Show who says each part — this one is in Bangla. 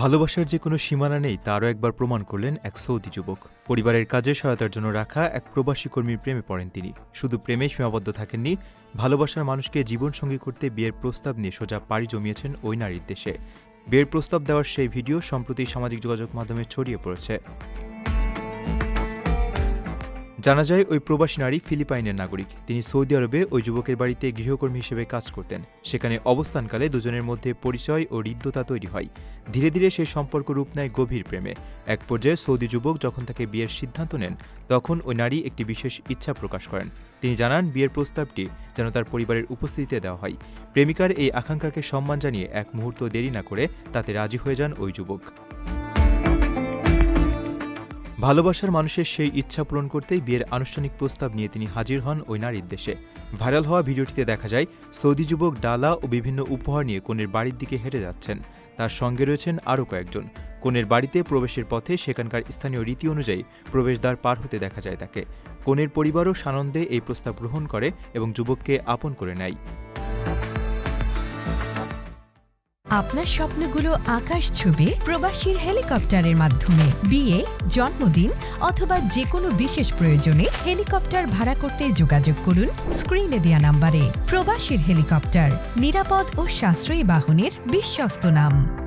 Speaker 1: ভালোবাসার যে কোনো সীমানা নেই তা আরও একবার প্রমাণ করলেন এক সৌদি যুবক। পরিবারের কাজে সহায়তার জন্য রাখা এক প্রবাসী কর্মীর প্রেমে পড়েন তিনি। শুধু প্রেমেই সীমাবদ্ধ থাকেননি, ভালোবাসার মানুষকে জীবনসঙ্গী করতে বিয়ের প্রস্তাব নিয়ে সোজা পাড়ি জমিয়েছেন ওই নারীর দেশে। বিয়ের প্রস্তাব দেওয়ার সেই ভিডিও সম্প্রতি সামাজিক যোগাযোগ মাধ্যমে ছড়িয়ে পড়েছে। জানা যায় ওই প্রবাসী নারী ফিলিপাইনের নাগরিক। তিনি সৌদি আরবে ওই যুবকের বাড়িতে গৃহকর্মী হিসেবে কাজ করতেন। সেখানে অবস্থানকালে দুজনের মধ্যে পরিচয় ও হৃদ্যতা তৈরি হয়। ধীরে ধীরে সেই সম্পর্ক রূপ নেয় গভীর প্রেমে। এক পর্যায়ে সৌদি যুবক যখন তাকে বিয়ের সিদ্ধান্ত নেন, তখন ওই নারী একটি বিশেষ ইচ্ছা প্রকাশ করেন। তিনি জানান বিয়ের প্রস্তাবটি যেন তার পরিবারের উপস্থিতিতে দেওয়া হয়। প্রেমিকার এই আকাঙ্ক্ষাকে সম্মান জানিয়ে এক মুহূর্ত দেরি না করে তাতে রাজি হয়ে যান ওই যুবক। ভালোবাসার মানুষের সেই ইচ্ছা পূরণ করতেই বিয়ের আনুষ্ঠানিক প্রস্তাব নিয়ে তিনি হাজির হন ওই নারীর দেশে। ভাইরাল হওয়া ভিডিওটিতে দেখা যায় সৌদি যুবক ডালা ও বিভিন্ন উপহার নিয়ে কনের বাড়ির দিকে হেঁটে যাচ্ছেন। তার সঙ্গে রয়েছেন আরও কয়েকজন। কনের বাড়িতে প্রবেশের পথে সেখানকার স্থানীয় রীতি অনুযায়ী প্রবেশদ্বার পার হতে দেখা যায় তাকে। কনের পরিবারও সানন্দে এই প্রস্তাব গ্রহণ করে এবং যুবককে আপন করে নেয়।
Speaker 2: আপনার স্বপ্নগুলো আকাশ ছুবে প্রবাসীর হেলিকপ্টারের মাধ্যমে। বিয়ে, জন্মদিন অথবা যে কোনো বিশেষ প্রয়োজনে হেলিকপ্টার ভাড়া করতে যোগাযোগ করুন স্ক্রিনে দেয়া নাম্বারে। প্রবাসীর হেলিকপ্টার, নিরাপদ ও সাশ্রয়ী বাহনের বিশ্বস্ত নাম।